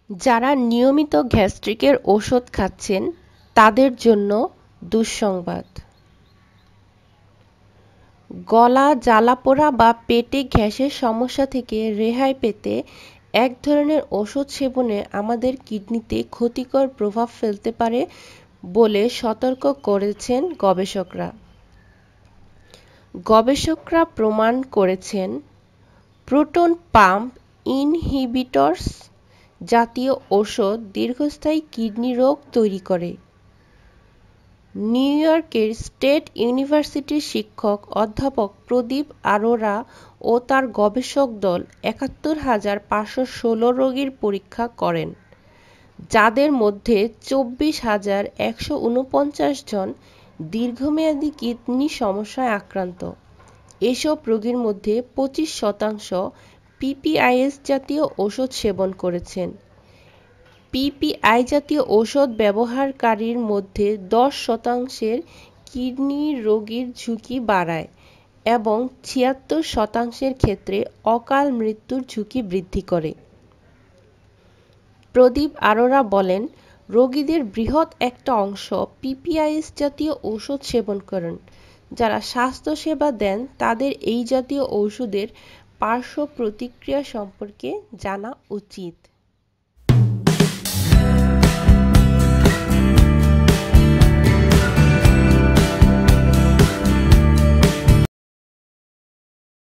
যারা নিয়মিত গ্যাস্ট্রিকের ওষুধ খাচ্ছেন তাদের জন্য দুঃসংবাদ। গলা জ্বালাপোড়া বা পেটে গ্যাসের সমস্যা থেকে রেহাই পেতে এক ধরনের ওষুধ সেবনে আমাদের কিডনিতে ক্ষতিকর প্রভাব ফেলতে পারে বলে সতর্ক করেছেন গবেষকরা। গবেষকরা প্রমাণ করেছেন প্রোটন পাম্প ইনহিবিটরস জাতীয় ওষুধ দীর্ঘস্থায়ী কিডনি রোগ তৈরি করে। নিউ ইয়র্কের স্টেট ইউনিভার্সিটির শিক্ষক অধ্যাপক প্রদীপ আরোরা ও তার গবেষক দল ৭১,৫১৬ রোগীর পরীক্ষা করেন, যাদের মধ্যে ২৪,১৪৯ জন দীর্ঘমেয়াদী কিডনি সমস্যায় আক্রান্ত। এসব রোগীর মধ্যে ২৫% পিপিআইএস জাতীয় ওষুধ সেবন করেছেন। পিপিআই জাতীয় ওষুধ ব্যবহারকারীর মধ্যে ১০%-এর কিডনি রোগের ঝুঁকি বাড়ায় এবং ৭৬%-এর ক্ষেত্রে অকাল মৃত্যুর ঝুঁকি বৃদ্ধি করে। প্রদীপ আরোরা বলেন, রোগীদের বৃহৎ একটা অংশ পিপিআইএস জাতীয় ওষুধ সেবন করেন। যারা স্বাস্থ্যসেবা দেন তাদের এই জাতীয় ওষুধের পার্শ্ব প্রতিক্রিয়া সম্পর্কে জানা উচিত।